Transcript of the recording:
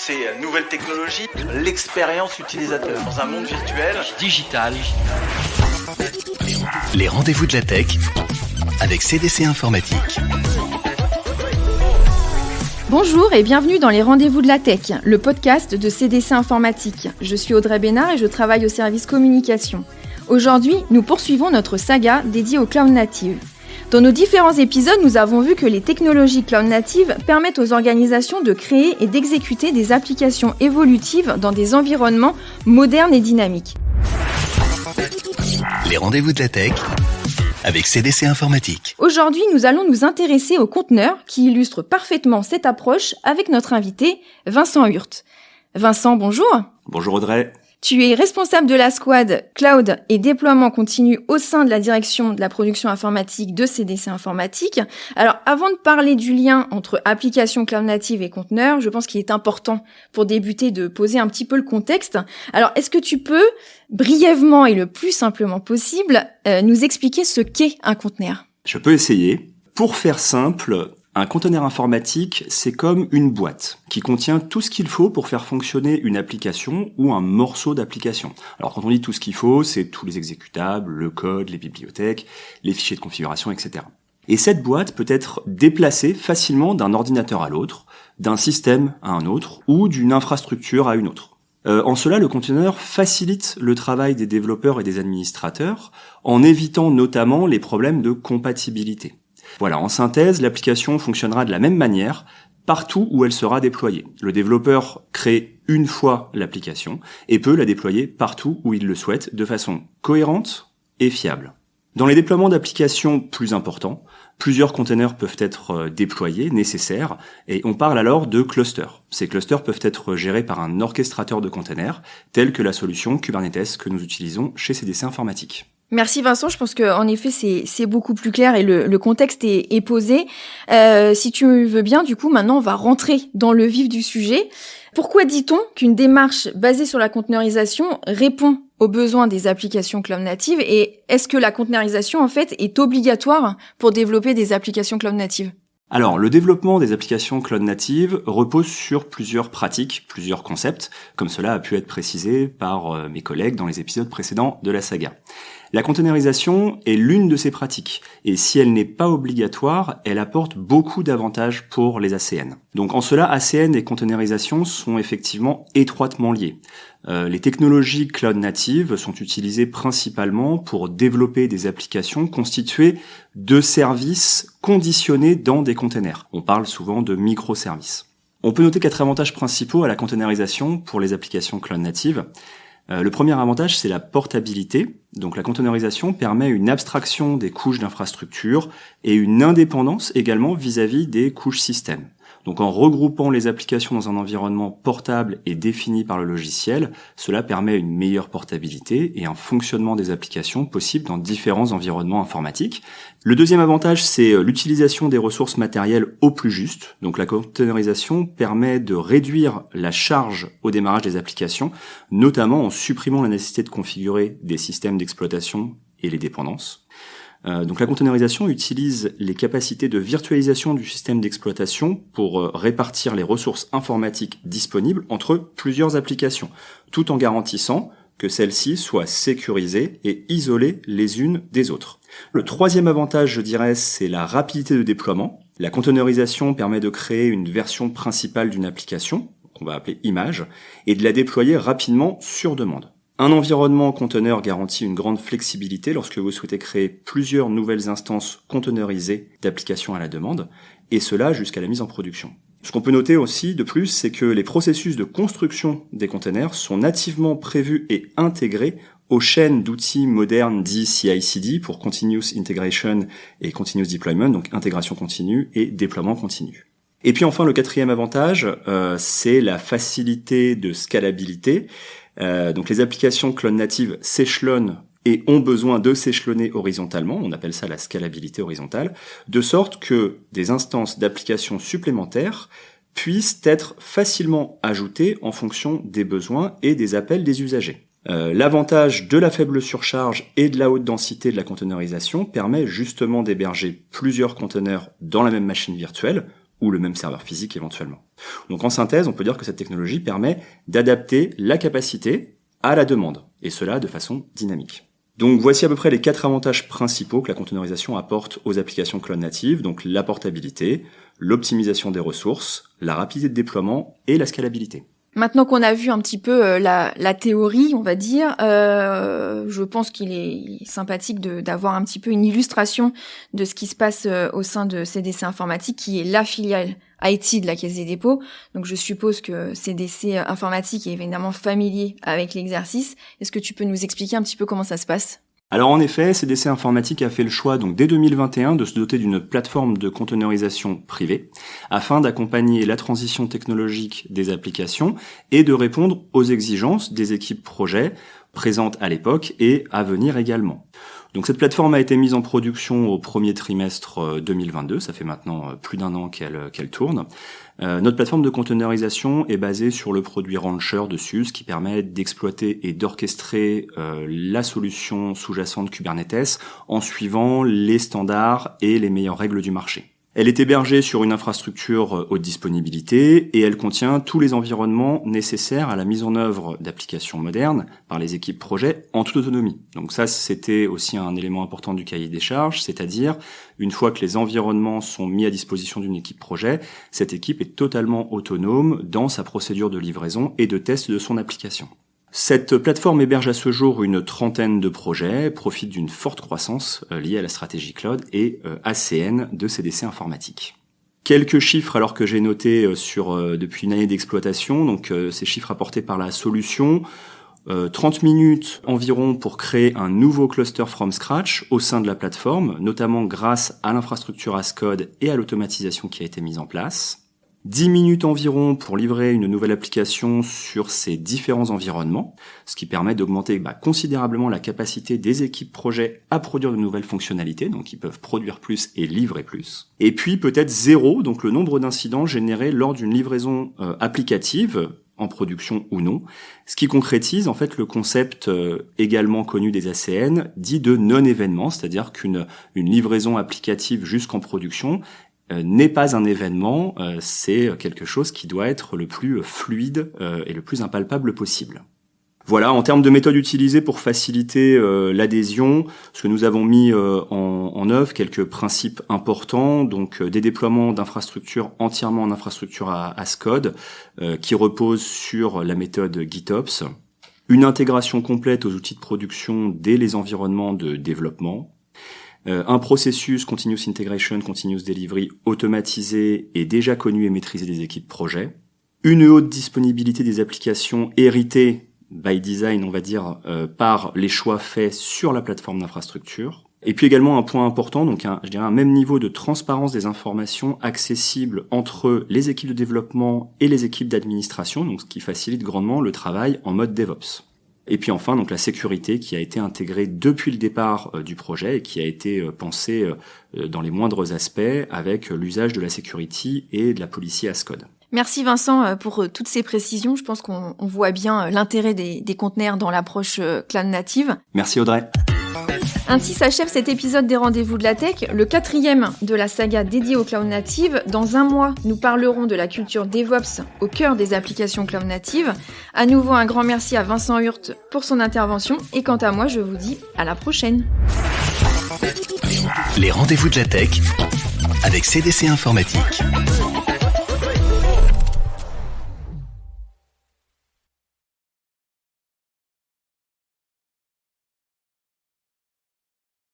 ces nouvelles technologies, l'expérience utilisateur dans un monde virtuel, digital. Les rendez-vous de la tech avec CDC Informatique. Bonjour et bienvenue dans les rendez-vous de la tech, le podcast de CDC Informatique. Je suis Audrey Bénard et je travaille au service communication. Aujourd'hui, nous poursuivons notre saga dédiée au cloud native. Dans nos différents épisodes, nous avons vu que les technologies cloud natives permettent aux organisations de créer et d'exécuter des applications évolutives dans des environnements modernes et dynamiques. Les rendez-vous de la tech avec CDC Informatique. Aujourd'hui, nous allons nous intéresser aux conteneurs qui illustrent parfaitement cette approche avec notre invité, Vincent Hurt. Vincent, bonjour. Bonjour Audrey. Tu es responsable de la squad Cloud et déploiement continu au sein de la direction de la production informatique de CDC Informatique. Alors, avant de parler du lien entre applications cloud native et conteneurs, je pense qu'il est important pour débuter de poser un petit peu le contexte. Alors, est-ce que tu peux, brièvement et le plus simplement possible, nous expliquer ce qu'est un conteneur ? Je peux essayer. Pour faire simple, un conteneur informatique, c'est comme une boîte qui contient tout ce qu'il faut pour faire fonctionner une application ou un morceau d'application. Alors quand on dit tout ce qu'il faut, c'est tous les exécutables, le code, les bibliothèques, les fichiers de configuration, etc. Et cette boîte peut être déplacée facilement d'un ordinateur à l'autre, d'un système à un autre ou d'une infrastructure à une autre. En cela, le conteneur facilite le travail des développeurs et des administrateurs en évitant notamment les problèmes de compatibilité. Voilà, en synthèse, l'application fonctionnera de la même manière partout où elle sera déployée. Le développeur crée une fois l'application et peut la déployer partout où il le souhaite de façon cohérente et fiable. Dans les déploiements d'applications plus importants, plusieurs containers peuvent être déployés, nécessaires, et on parle alors de clusters. Ces clusters peuvent être gérés par un orchestrateur de containers, tel que la solution Kubernetes que nous utilisons chez CDC Informatique. Merci Vincent, je pense qu'en effet c'est beaucoup plus clair et le contexte est posé. Si tu veux bien, du coup maintenant on va rentrer dans le vif du sujet. Pourquoi dit-on qu'une démarche basée sur la conteneurisation répond aux besoins des applications cloud natives et est-ce que la conteneurisation en fait est obligatoire pour développer des applications cloud natives ? Alors, le développement des applications cloud natives repose sur plusieurs pratiques, plusieurs concepts, comme cela a pu être précisé par mes collègues dans les épisodes précédents de la saga. La conteneurisation est l'une de ces pratiques, et si elle n'est pas obligatoire, elle apporte beaucoup d'avantages pour les ACN. Donc en cela, ACN et conteneurisation sont effectivement étroitement liés. Les technologies cloud natives sont utilisées principalement pour développer des applications constituées de services conditionnés dans des containers. On parle souvent de microservices. On peut noter 4 avantages principaux à la conteneurisation pour les applications cloud natives. Le premier avantage, c'est la portabilité. Donc la conteneurisation permet une abstraction des couches d'infrastructure et une indépendance également vis-à-vis des couches système. Donc en regroupant les applications dans un environnement portable et défini par le logiciel, cela permet une meilleure portabilité et un fonctionnement des applications possible dans différents environnements informatiques. Le deuxième avantage, c'est l'utilisation des ressources matérielles au plus juste. Donc la conteneurisation permet de réduire la charge au démarrage des applications, notamment en supprimant la nécessité de configurer des systèmes d'exploitation et les dépendances. Donc la conteneurisation utilise les capacités de virtualisation du système d'exploitation pour répartir les ressources informatiques disponibles entre plusieurs applications, tout en garantissant que celles-ci soient sécurisées et isolées les unes des autres. Le troisième avantage, je dirais, c'est la rapidité de déploiement. La conteneurisation permet de créer une version principale d'une application, qu'on va appeler image, et de la déployer rapidement sur demande. Un environnement conteneur garantit une grande flexibilité lorsque vous souhaitez créer plusieurs nouvelles instances conteneurisées d'applications à la demande, et cela jusqu'à la mise en production. Ce qu'on peut noter aussi de plus, c'est que les processus de construction des containers sont nativement prévus et intégrés aux chaînes d'outils modernes dits CI/CD pour Continuous Integration et Continuous Deployment, donc intégration continue et déploiement continu. Et puis enfin, le quatrième avantage, c'est la facilité de scalabilité. Donc les applications cloud natives s'échelonnent et ont besoin de s'échelonner horizontalement, on appelle ça la scalabilité horizontale, de sorte que des instances d'applications supplémentaires puissent être facilement ajoutées en fonction des besoins et des appels des usagers. L'avantage de la faible surcharge et de la haute densité de la conteneurisation permet justement d'héberger plusieurs conteneurs dans la même machine virtuelle, ou le même serveur physique éventuellement. Donc en synthèse, on peut dire que cette technologie permet d'adapter la capacité à la demande, et cela de façon dynamique. Donc voici à peu près les 4 avantages principaux que la conteneurisation apporte aux applications cloud natives, donc la portabilité, l'optimisation des ressources, la rapidité de déploiement et la scalabilité. Maintenant qu'on a vu un petit peu la théorie, on va dire, je pense qu'il est sympathique d'avoir un petit peu une illustration de ce qui se passe au sein de CDC Informatique, qui est la filiale IT de la Caisse des dépôts. Donc je suppose que CDC Informatique est évidemment familier avec l'exercice. Est-ce que tu peux nous expliquer un petit peu comment ça se passe ? Alors en effet, CDC Informatique a fait le choix donc dès 2021 de se doter d'une plateforme de conteneurisation privée afin d'accompagner la transition technologique des applications et de répondre aux exigences des équipes projets présentes à l'époque et à venir également. Donc cette plateforme a été mise en production au premier trimestre 2022, ça fait maintenant plus d'1 an qu'elle tourne. Notre plateforme de conteneurisation est basée sur le produit Rancher de SUSE qui permet d'exploiter et d'orchestrer la solution sous-jacente Kubernetes en suivant les standards et les meilleures règles du marché. Elle est hébergée sur une infrastructure haute disponibilité et elle contient tous les environnements nécessaires à la mise en œuvre d'applications modernes par les équipes projet en toute autonomie. Donc ça, c'était aussi un élément important du cahier des charges, c'est-à-dire une fois que les environnements sont mis à disposition d'une équipe projet, cette équipe est totalement autonome dans sa procédure de livraison et de test de son application. Cette plateforme héberge à ce jour une 30aine de projets, profite d'une forte croissance liée à la stratégie cloud et ACN de CDC Informatique. Quelques chiffres alors que j'ai notés depuis une année d'exploitation, donc ces chiffres apportés par la solution. 30 minutes environ pour créer un nouveau cluster from scratch au sein de la plateforme, notamment grâce à l'infrastructure as code et à l'automatisation qui a été mise en place. 10 minutes environ pour livrer une nouvelle application sur ces différents environnements, ce qui permet d'augmenter considérablement la capacité des équipes projet à produire de nouvelles fonctionnalités, donc ils peuvent produire plus et livrer plus. Et puis peut-être 0, donc le nombre d'incidents générés lors d'une livraison applicative, en production ou non, ce qui concrétise en fait le concept également connu des ACN, dit de non-événement, c'est-à-dire qu'une livraison applicative jusqu'en production n'est pas un événement, c'est quelque chose qui doit être le plus fluide et le plus impalpable possible. Voilà, en termes de méthodes utilisées pour faciliter l'adhésion, ce que nous avons mis en œuvre, quelques principes importants, donc des déploiements d'infrastructures entièrement en infrastructure as code, qui reposent sur la méthode GitOps, une intégration complète aux outils de production dès les environnements de développement, un processus Continuous Integration, Continuous Delivery automatisé et déjà connu et maîtrisé des équipes projet, une haute disponibilité des applications héritées by design, on va dire, par les choix faits sur la plateforme d'infrastructure. Et puis également un point important, donc un même niveau de transparence des informations accessibles entre les équipes de développement et les équipes d'administration, donc ce qui facilite grandement le travail en mode DevOps. Et puis enfin, donc la sécurité qui a été intégrée depuis le départ du projet et qui a été pensée dans les moindres aspects avec l'usage de la security et de la policy as code. Merci Vincent pour toutes ces précisions. Je pense qu'on voit bien l'intérêt des conteneurs dans l'approche cloud native. Merci Audrey. Ainsi s'achève cet épisode des Rendez-vous de la Tech, le 4e de la saga dédiée au cloud native. Dans un mois, nous parlerons de la culture DevOps au cœur des applications cloud natives. À nouveau, un grand merci à Vincent Hurt pour son intervention. Et quant à moi, je vous dis à la prochaine. Les Rendez-vous de la Tech avec CDC Informatique.